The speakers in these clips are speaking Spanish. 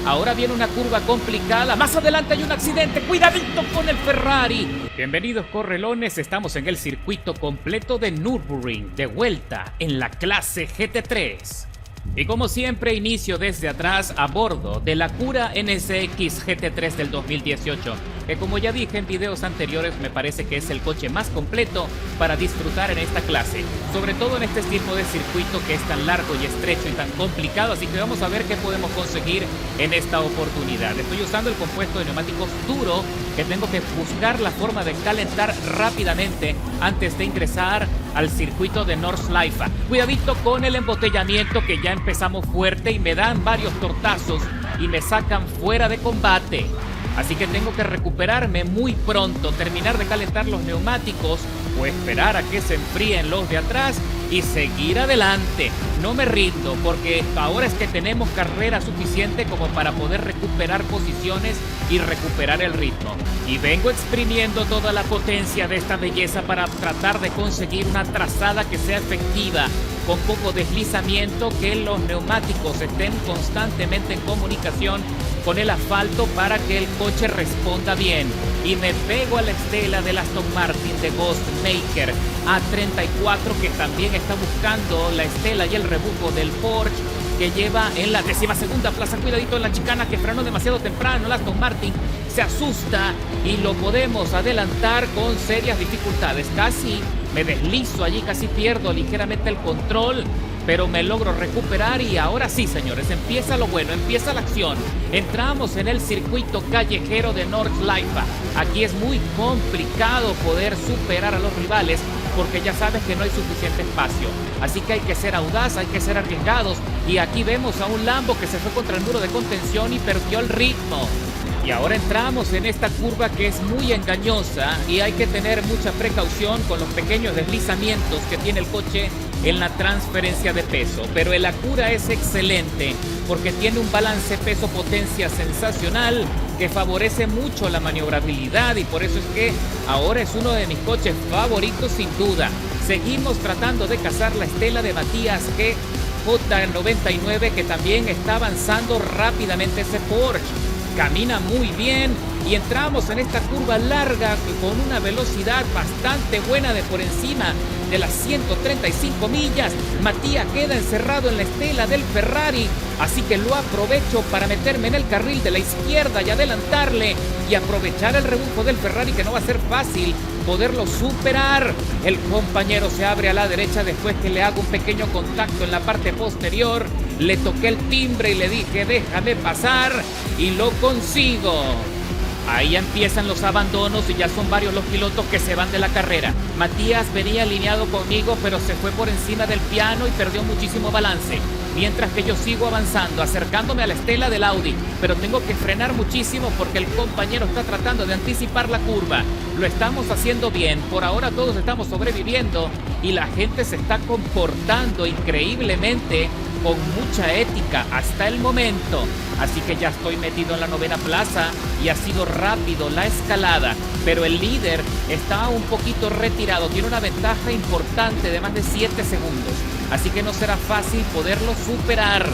Ahora viene una curva complicada. Más adelante hay un accidente. ¡Cuidadito con el Ferrari! Bienvenidos, correlones. Estamos en el circuito completo de Nürburgring, de vuelta en la clase GT3. Y como siempre, inicio desde atrás a bordo de la Acura NSX GT3 del 2018, que como ya dije en videos anteriores, me parece que es el coche más completo para disfrutar en esta clase, sobre todo en este tipo de circuito que es tan largo y estrecho y tan complicado. Así que vamos a ver qué podemos conseguir en esta oportunidad. Estoy usando el compuesto de neumáticos duro, que tengo que buscar la forma de calentar rápidamente antes de ingresar al circuito de Nordschleife. Cuidadito con el embotellamiento, que ya empezamos fuerte y me dan varios tortazos y me sacan fuera de combate. Así que tengo que recuperarme muy pronto, terminar de calentar los neumáticos o esperar a que se enfríen los de atrás y seguir adelante. No me rindo, porque ahora es que tenemos carrera suficiente como para poder recuperar posiciones y recuperar el ritmo. Y vengo exprimiendo toda la potencia de esta belleza para tratar de conseguir una trazada que sea efectiva, con poco deslizamiento, que los neumáticos estén constantemente en comunicación con el asfalto para que el coche responda bien. Y me pego a la estela del Aston Martin de Ghostmaker A34, que también está buscando la estela y el rebufo del Porsche, que lleva en la 12ª plaza. Cuidadito en la chicana, que frenó demasiado temprano. El Aston Martin se asusta y lo podemos adelantar con serias dificultades. Casi me deslizo allí, casi pierdo ligeramente el control, pero me logro recuperar. Y ahora sí, señores, empieza lo bueno, empieza la acción. Entramos en el circuito callejero de Nordschleife. Aquí es muy complicado poder superar a los rivales, porque ya sabes que no hay suficiente espacio. Así que hay que ser audaz, hay que ser arriesgados. Y aquí vemos a un Lambo que se fue contra el muro de contención y perdió el ritmo. Y ahora entramos en esta curva que es muy engañosa y hay que tener mucha precaución con los pequeños deslizamientos que tiene el coche en la transferencia de peso. Pero el Acura es excelente porque tiene un balance peso-potencia sensacional que favorece mucho la maniobrabilidad, y por eso es que ahora es uno de mis coches favoritos sin duda. Seguimos tratando de cazar la estela de Matías G. J99, que también está avanzando rápidamente ese Porsche. Camina muy bien y entramos en esta curva larga con una velocidad bastante buena, de por encima de las 135 millas. Matías queda encerrado en la estela del Ferrari, así que lo aprovecho para meterme en el carril de la izquierda y adelantarle y aprovechar el rebufo del Ferrari, que no va a ser fácil poderlo superar. El compañero se abre a la derecha después que le hago un pequeño contacto en la parte posterior. Le toqué el timbre y le dije déjame pasar, y lo consigo. Ahí empiezan los abandonos y ya son varios los pilotos que se van de la carrera. Matías venía alineado conmigo, pero se fue por encima del piano y perdió muchísimo balance. Mientras que yo sigo avanzando, acercándome a la estela del Audi, pero tengo que frenar muchísimo porque el compañero está tratando de anticipar la curva. Lo estamos haciendo bien, por ahora todos estamos sobreviviendo y la gente se está comportando increíblemente, con mucha ética hasta el momento. Así que ya estoy metido en la 9ª plaza y ha sido rápido la escalada, pero el líder está un poquito retirado, tiene una ventaja importante de más de 7 segundos, así que no será fácil poderlo superar.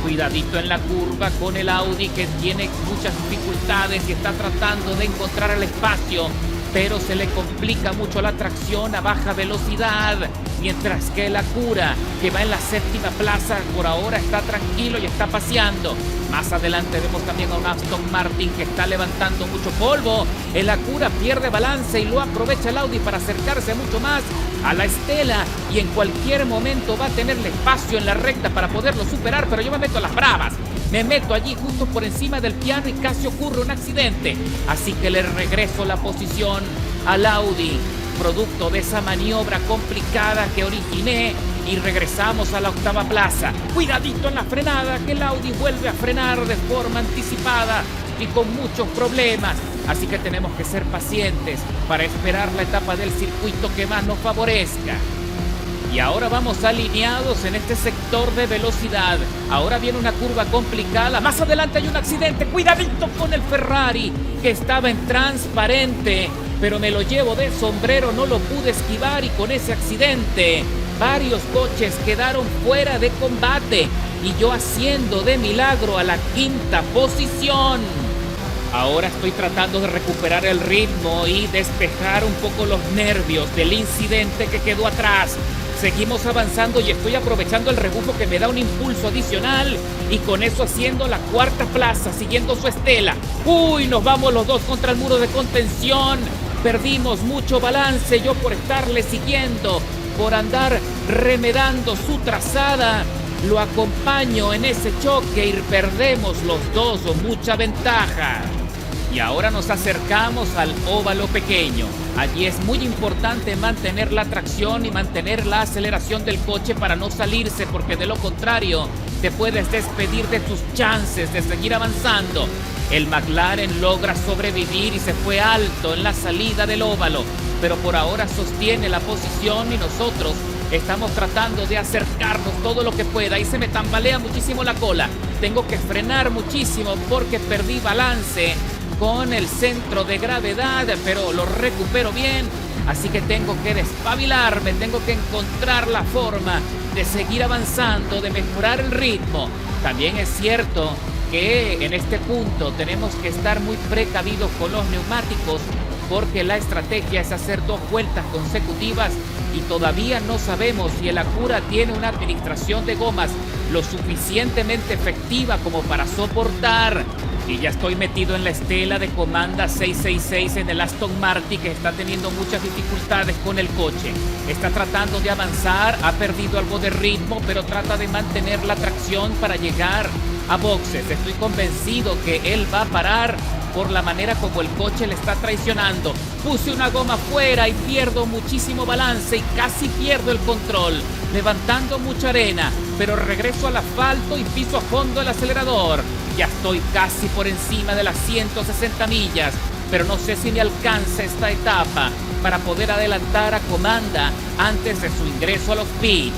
Cuidadito en la curva con el Audi, que tiene muchas dificultades y está tratando de encontrar el espacio, pero se le complica mucho la tracción a baja velocidad, mientras que el Acura, que va en la 7ª plaza, por ahora está tranquilo y está paseando. Más adelante vemos también a un Aston Martin que está levantando mucho polvo. El Acura pierde balance y lo aprovecha el Audi para acercarse mucho más a la estela, y en cualquier momento va a tener el espacio en la recta para poderlo superar, pero yo me meto a las bravas. Me meto allí justo por encima del piano y casi ocurre un accidente. Así que le regreso la posición al Audi, producto de esa maniobra complicada que originé, y regresamos a la 8ª plaza. Cuidadito en la frenada, que el Audi vuelve a frenar de forma anticipada y con muchos problemas. Así que tenemos que ser pacientes para esperar la etapa del circuito que más nos favorezca. Y ahora vamos alineados en este sector de velocidad. Ahora viene una curva complicada. Más adelante hay un accidente. Cuidadito con el Ferrari, que estaba en transparente, pero me lo llevo de sombrero. No lo pude esquivar y con ese accidente varios coches quedaron fuera de combate y yo asciendo de milagro a la quinta posición. Ahora estoy tratando de recuperar el ritmo y despejar un poco los nervios del incidente que quedó atrás. Seguimos avanzando y estoy aprovechando el rebufo que me da un impulso adicional y con eso haciendo la cuarta plaza, siguiendo su estela. ¡Uy! Nos vamos los dos contra el muro de contención. Perdimos mucho balance, yo por estarle siguiendo, por andar remedando su trazada. Lo acompaño en ese choque y perdemos los dos mucha ventaja. Y ahora nos acercamos al óvalo pequeño. Allí es muy importante mantener la tracción y mantener la aceleración del coche para no salirse, porque de lo contrario te puedes despedir de tus chances de seguir avanzando. El McLaren logra sobrevivir y se fue alto en la salida del óvalo, pero por ahora sostiene la posición y nosotros estamos tratando de acercarnos todo lo que pueda y se me tambalea muchísimo la cola. Tengo que frenar muchísimo porque perdí balance con el centro de gravedad, pero lo recupero bien, así que tengo que despabilarme, tengo que encontrar la forma de seguir avanzando, de mejorar el ritmo. También es cierto que en este punto tenemos que estar muy precavidos con los neumáticos, porque la estrategia es hacer 2 vueltas consecutivas y todavía no sabemos si el Acura tiene una administración de gomas lo suficientemente efectiva como para soportar. Y ya estoy metido en la estela de Comanda 666 en el Aston Martin, que está teniendo muchas dificultades con el coche. Está tratando de avanzar, ha perdido algo de ritmo, pero trata de mantener la tracción para llegar a boxes. Estoy convencido que él va a parar por la manera como el coche le está traicionando. Puse una goma fuera y pierdo muchísimo balance y casi pierdo el control, levantando mucha arena, pero regreso al asfalto y piso a fondo el acelerador. Ya estoy casi por encima de las 160 millas, pero no sé si me alcanza esta etapa para poder adelantar a Comanda antes de su ingreso a los pits.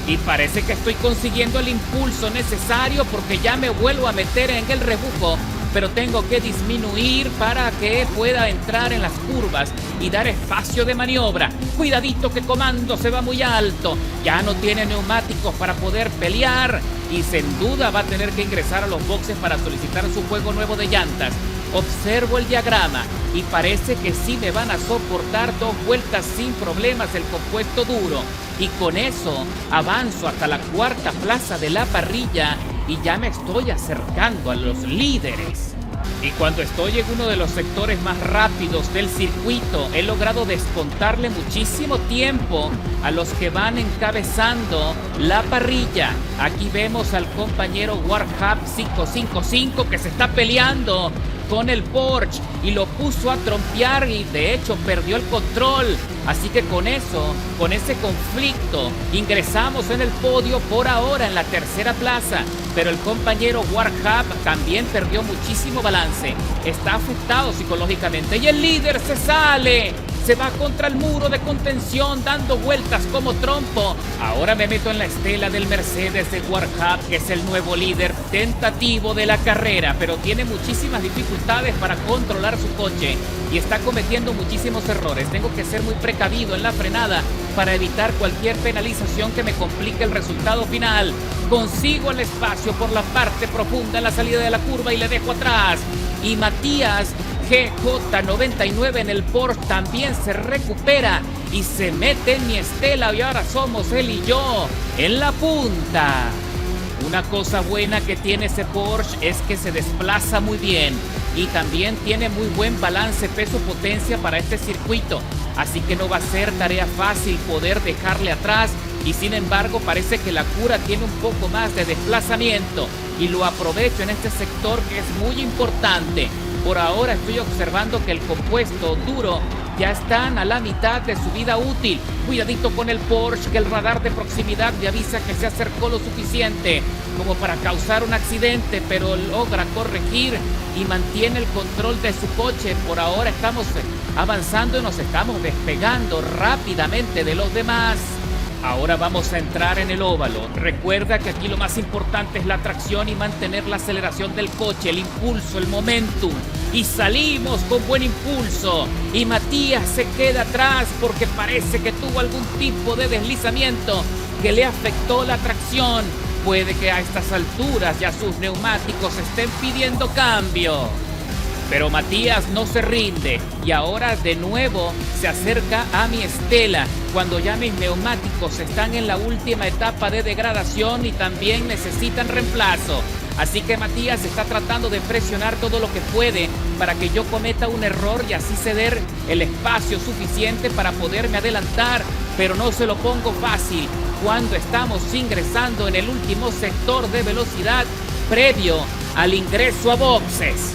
Y parece que estoy consiguiendo el impulso necesario porque ya me vuelvo a meter en el rebufo, pero tengo que disminuir para que pueda entrar en las curvas y dar espacio de maniobra. Cuidadito que Comando se va muy alto, ya no tiene neumáticos para poder pelear y sin duda va a tener que ingresar a los boxes para solicitar su juego nuevo de llantas. Observo el diagrama y parece que sí me van a soportar 2 vueltas sin problemas el compuesto duro, y con eso avanzo hasta la cuarta plaza de la parrilla y ya me estoy acercando a los líderes. Y cuando estoy en uno de los sectores más rápidos del circuito, he logrado descontarle muchísimo tiempo a los que van encabezando la parrilla. Aquí vemos al compañero Warhab 555 que se está peleando con el Porsche y lo puso a trompear y de hecho perdió el control. Así que con eso, con ese conflicto, ingresamos en el podio por ahora en la tercera plaza. Pero el compañero Warhab también perdió muchísimo balance. Está afectado psicológicamente y el líder se sale. Se va contra el muro de contención dando vueltas como trompo. Ahora me meto en la estela del Mercedes de Warhab, que es el nuevo líder tentativo de la carrera, pero tiene muchísimas dificultades para controlar su coche y está cometiendo muchísimos errores. Tengo que ser muy precavido en la frenada para evitar cualquier penalización que me complique el resultado final. Consigo el espacio por la parte profunda en la salida de la curva y le dejo atrás. Y Matías GJ99 en el Porsche también se recupera y se mete en mi estela y ahora somos él y yo en la punta. Una cosa buena que tiene ese Porsche es que se desplaza muy bien y también tiene muy buen balance peso-potencia para este circuito, así que no va a ser tarea fácil poder dejarle atrás y sin embargo parece que la Acura tiene un poco más de desplazamiento y lo aprovecho en este sector que es muy importante. Por ahora estoy observando que el compuesto duro ya están a la mitad de su vida útil. Cuidadito con el Porsche, que el radar de proximidad me avisa que se acercó lo suficiente como para causar un accidente, pero logra corregir y mantiene el control de su coche. Por ahora estamos avanzando y nos estamos despegando rápidamente de los demás. Ahora vamos a entrar en el óvalo. Recuerda que aquí lo más importante es la tracción y mantener la aceleración del coche, el impulso, el momentum. y salimos con buen impulso. Y Matías se queda atrás porque parece que tuvo algún tipo de deslizamiento que le afectó la tracción. Puede que a estas alturas ya sus neumáticos estén pidiendo cambio. Pero Matías no se rinde y ahora de nuevo se acerca a mi Estela cuando ya mis neumáticos están en la última etapa de degradación y también necesitan reemplazo. Así que Matías está tratando de presionar todo lo que puede para que yo cometa un error y así ceder el espacio suficiente para poderme adelantar, pero no se lo pongo fácil cuando estamos ingresando en el último sector de velocidad previo al ingreso a boxes.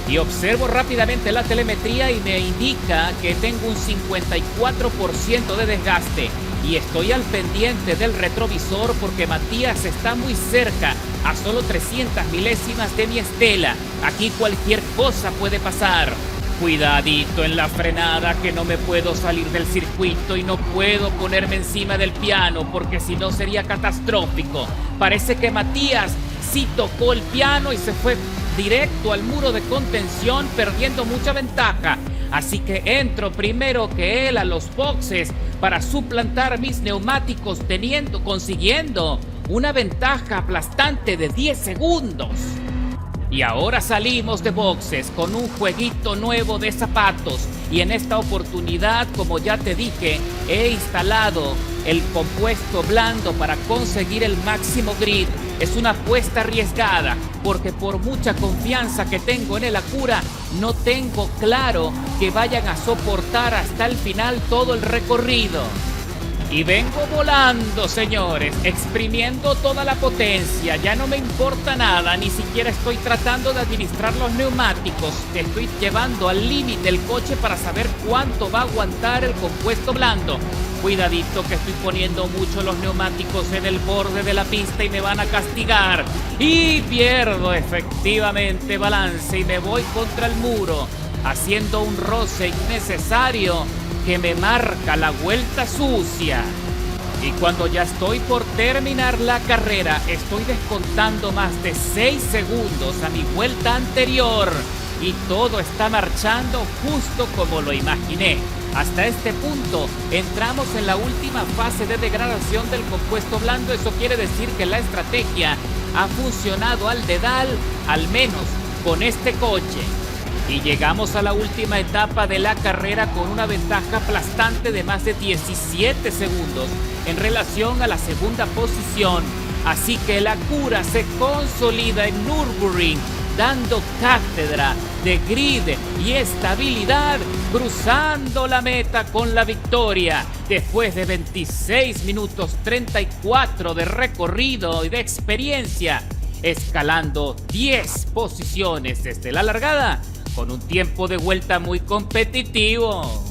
Y observo rápidamente la telemetría y me indica que tengo un 54% de desgaste. Y estoy al pendiente del retrovisor porque Matías está muy cerca, a solo 300 milésimas de mi Estela. Aquí cualquier cosa puede pasar. Cuidadito en la frenada, que no me puedo salir del circuito y no puedo ponerme encima del piano porque si no sería catastrófico. Parece que Matías sí tocó el piano y se fue directo al muro de contención, perdiendo mucha ventaja. Así que entro primero que él a los boxes para suplantar mis neumáticos, consiguiendo una ventaja aplastante de 10 segundos. Y ahora salimos de boxes con un jueguito nuevo de zapatos y en esta oportunidad, como ya te dije, he instalado el compuesto blando para conseguir el máximo grip. Es una apuesta arriesgada porque por mucha confianza que tengo en el Acura, no tengo claro que vayan a soportar hasta el final todo el recorrido. Y vengo volando, señores, exprimiendo toda la potencia. Ya no me importa nada, ni siquiera estoy tratando de administrar los neumáticos. Estoy llevando al límite el coche para saber cuánto va a aguantar el compuesto blando. Cuidadito que estoy poniendo mucho los neumáticos en el borde de la pista y me van a castigar. Y pierdo efectivamente balance y me voy contra el muro, haciendo un roce innecesario que me marca la vuelta sucia. Y cuando ya estoy por terminar la carrera, estoy descontando más de 6 segundos a mi vuelta anterior. Y todo está marchando justo como lo imaginé. Hasta este punto entramos en la última fase de degradación del compuesto blando. Eso quiere decir que la estrategia ha funcionado al dedal, al menos con este coche. Y llegamos a la última etapa de la carrera con una ventaja aplastante de más de 17 segundos en relación a la segunda posición. Así que el Acura se consolida en Nürburgring, dando cátedra de grid y estabilidad, cruzando la meta con la victoria. Después de 26 minutos 34 de recorrido y de experiencia, escalando 10 posiciones desde la largada, con un tiempo de vuelta muy competitivo.